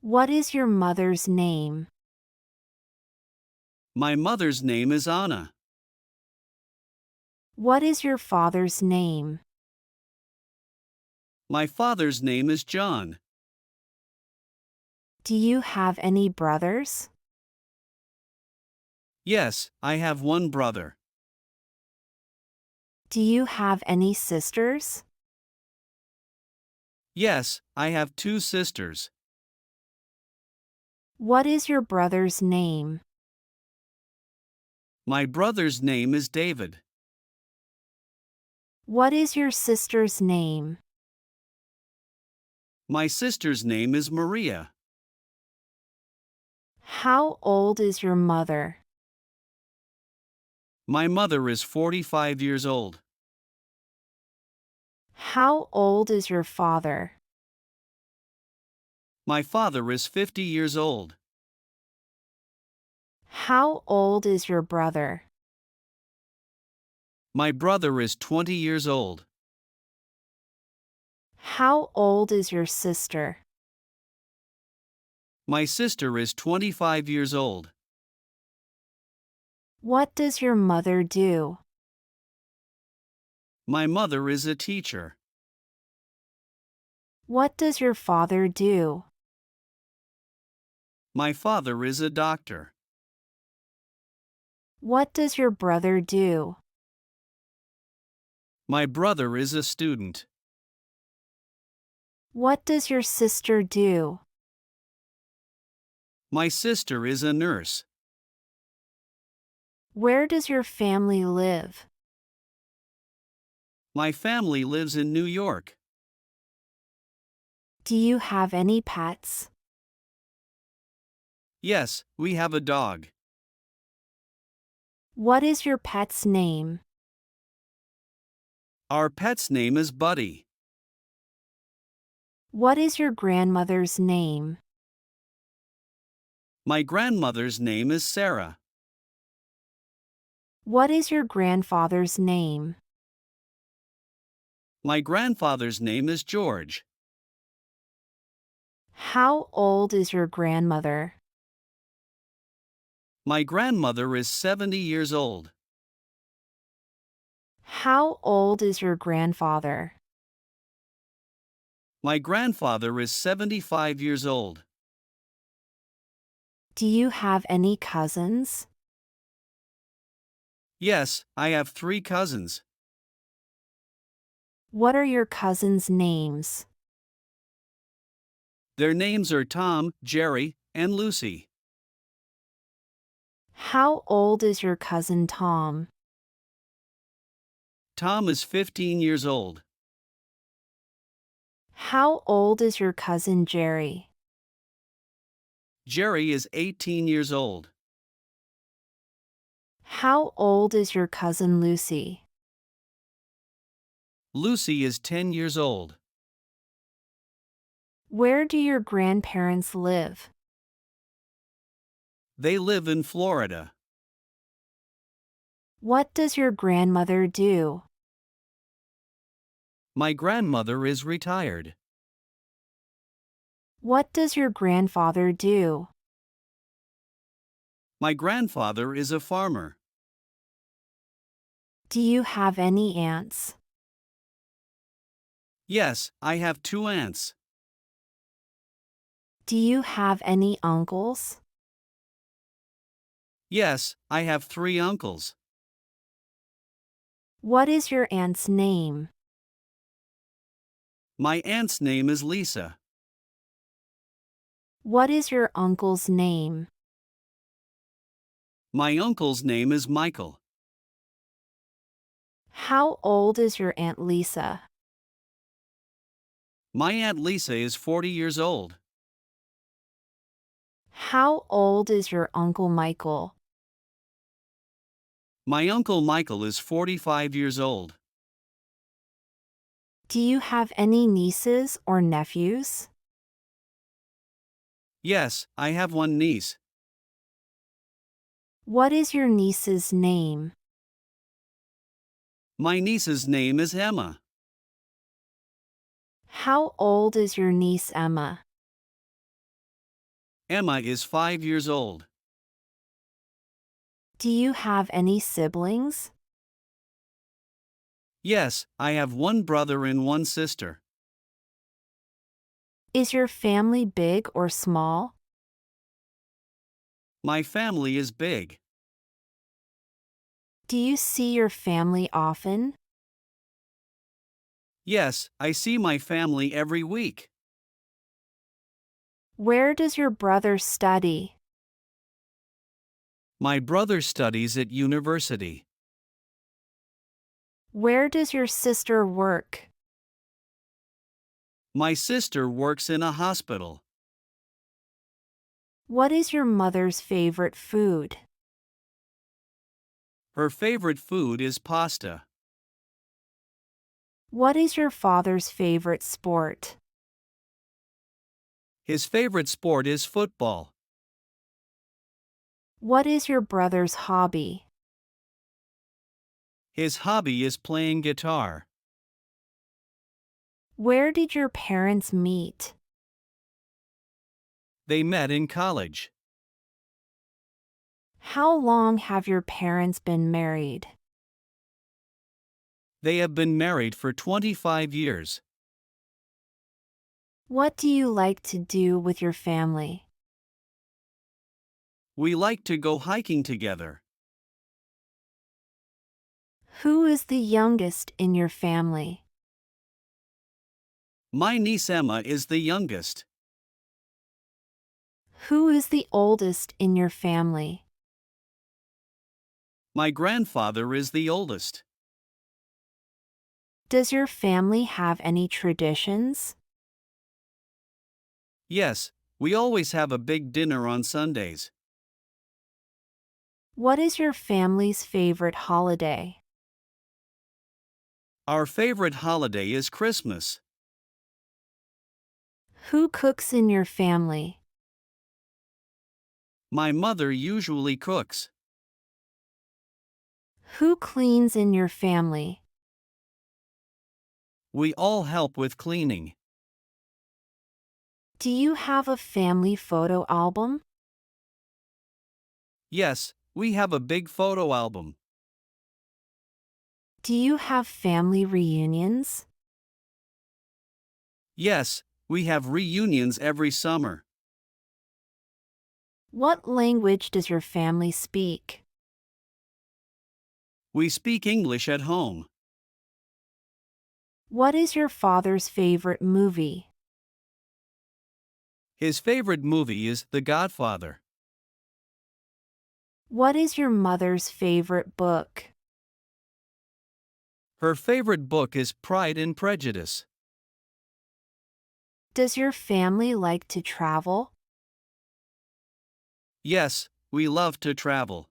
What is your mother's name? My mother's name is Anna. What is your father's name? My father's name is John. Do you have any brothers? Yes, I have one brother. Do you have any sisters? Yes, I have two sisters. What is your brother's name? My brother's name is David. What is your sister's name? My sister's name is Maria. How old is your mother? My mother is 45 years old. How old is your father? My father is 50 years old. How old is your brother? My brother is 20 years old. How old is your sister? My sister is 25 years old. What does your mother do? My mother is a teacher. What does your father do? My father is a doctor. What does your brother do? My brother is a student. What does your sister do? My sister is a nurse. Where does your family live? My family lives in New York. Do you have any pets? Yes, we have a dog. What is your pet's name? Our pet's name is Buddy. What is your grandmother's name? My grandmother's name is Sarah. What is your grandfather's name? My grandfather's name is George. How old is your grandmother? My grandmother is 70 years old. How old is your grandfather? My grandfather is 75 years old. Do you have any cousins? Yes, I have 3 cousins. What are your cousins' names? Their names are Tom, Jerry, and Lucy. How old is your cousin Tom? Tom is 15 years old. How old is your cousin Jerry? Jerry is 18 years old. How old is your cousin Lucy? Lucy is 10 years old. Where do your grandparents live? They live in Florida. What does your grandmother do? My grandmother is retired. What does your grandfather do? My grandfather is a farmer. Do you have any aunts? Yes, I have 2 aunts. Do you have any uncles? Yes, I have 3 uncles. What is your aunt's name? My aunt's name is Lisa. What is your uncle's name? My uncle's name is Michael. How old is your Aunt Lisa? My Aunt Lisa is 40 years old. How old is your Uncle Michael? My Uncle Michael is 45 years old. Do you have any nieces or nephews? Yes, I have one niece. What is your niece's name? My niece's name is Emma. How old is your niece Emma? Emma is 5 years old. Do you have any siblings? Yes, I have one brother and one sister. Is your family big or small? My family is big. Do you see your family often? Yes, I see my family every week. Where does your brother study? My brother studies at university. Where does your sister work? My sister works in a hospital. What is your mother's favorite food? Her favorite food is pasta. What is your father's favorite sport? His favorite sport is football. What is your brother's hobby? His hobby is playing guitar. Where did your parents meet? They met in college. How long have your parents been married? They have been married for 25 years. What do you like to do with your family? We like to go hiking together. Who is the youngest in your family? My niece Emma is the youngest. Who is the oldest in your family? My grandfather is the oldest. Does your family have any traditions? Yes, we always have a big dinner on Sundays. What is your family's favorite holiday? Our favorite holiday is Christmas. Who cooks in your family? My mother usually cooks. Who cleans in your family? We all help with cleaning. Do you have a family photo album? Yes, we have a big photo album. Do you have family reunions? Yes, we have reunions every summer. What language does your family speak? We speak English at home. What is your father's favorite movie? His favorite movie is The Godfather. What is your mother's favorite book? Her favorite book is Pride and Prejudice. Does your family like to travel? Yes, we love to travel.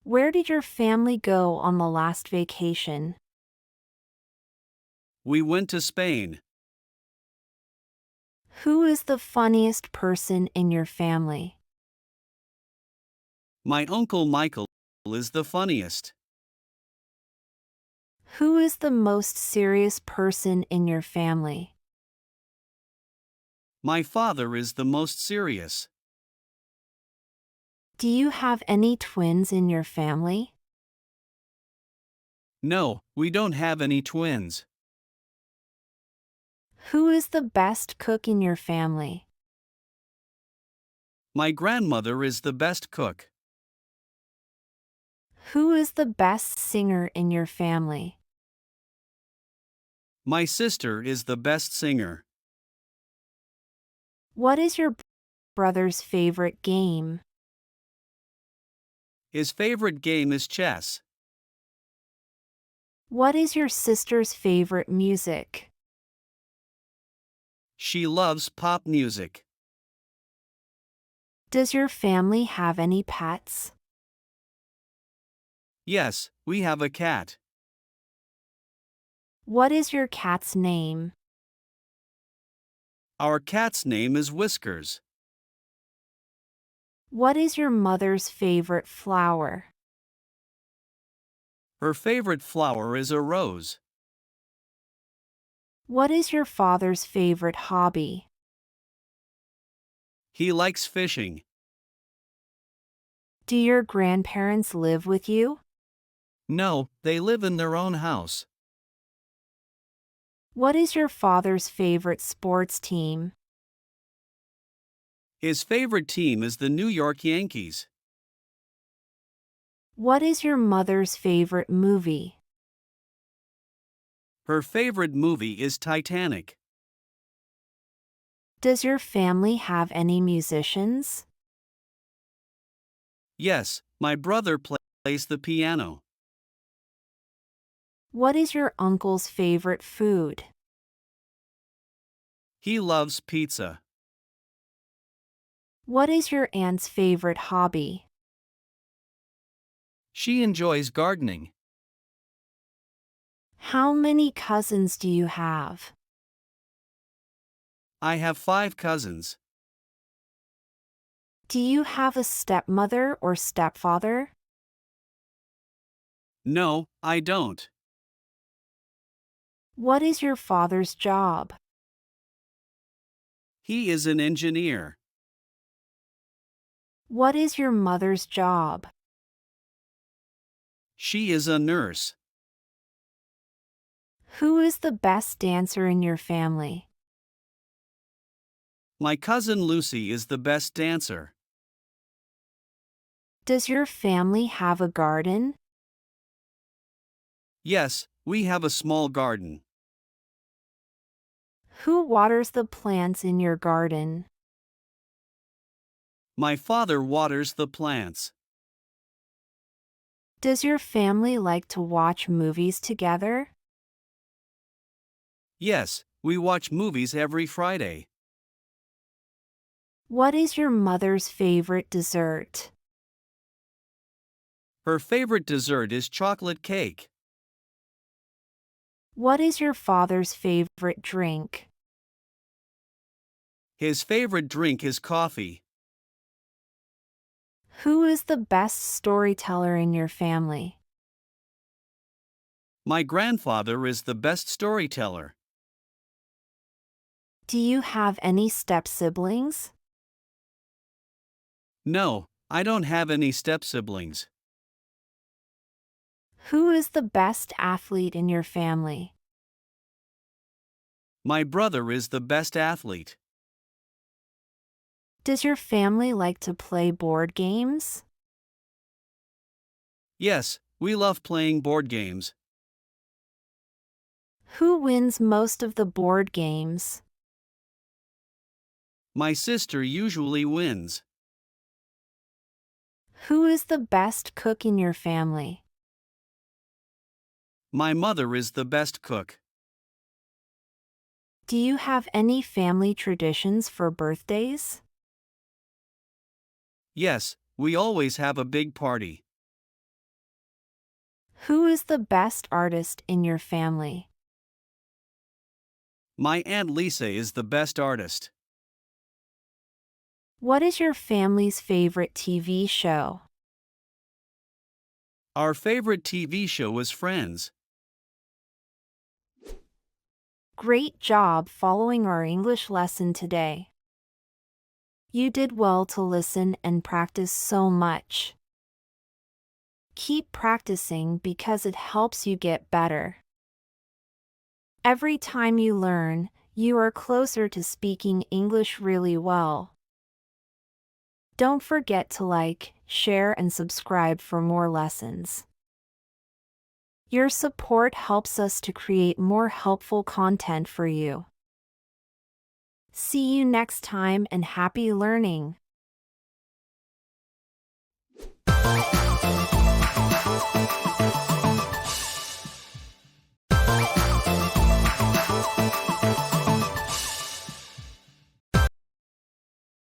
Where did your family go on the last vacation? We went to Spain. Who is the funniest person in your family? My Uncle Michael is the funniest. Who is the most serious person in your family? My father is the most serious. Do you have any twins in your family? No, we don't have any twins. Who is the best cook in your family? My grandmother is the best cook. Who is the best singer in your family? My sister is the best singer. What is your brother's favorite game? His favorite game is chess. What is your sister's favorite music? She loves pop music. Does your family have any pets? Yes, we have a cat. What is your cat's name? Our cat's name is Whiskers. What is your mother's favorite flower? Her favorite flower is a rose. What is your father's favorite hobby? He likes fishing. Do your grandparents live with you? No, they live in their own house. What is your father's favorite sports team? His favorite team is the New York Yankees. What is your mother's favorite movie? Her favorite movie is Titanic. Does your family have any musicians? Yes, my brother plays the piano. What is your uncle's favorite food? He loves pizza. What is your aunt's favorite hobby? She enjoys gardening. How many cousins do you have? I have 5 cousins. Do you have a stepmother or stepfather? No, I don't. What is your father's job? He is an engineer. What is your mother's job? She is a nurse. Who is the best dancer in your family? My cousin Lucy is the best dancer. Does your family have a garden? Yes, we have a small garden. Who waters the plants in your garden? My father waters the plants. Does your family like to watch movies together? Yes, we watch movies every Friday. What is your mother's favorite dessert? Her favorite dessert is chocolate cake. What is your father's favorite drink? His favorite drink is coffee. Who is the best storyteller in your family? My grandfather is the best storyteller. Do you have any step-siblings? No, I don't have any step-siblings. Who is the best athlete in your family? My brother is the best athlete. Does your family like to play board games? Yes, we love playing board games. Who wins most of the board games? My sister usually wins. Who is the best cook in your family? My mother is the best cook. Do you have any family traditions for birthdays? Yes, we always have a big party. Who is the best artist in your family? My Aunt Lisa is the best artist. What is your family's favorite TV show? Our favorite TV show is Friends. Great job following our English lesson today. You did well to listen and practice so much. Keep practicing because it helps you get better. Every time you learn, you are closer to speaking English really well. Don't forget to like, share, and subscribe for more lessons. Your support helps us to create more helpful content for you. See you next time and happy learning!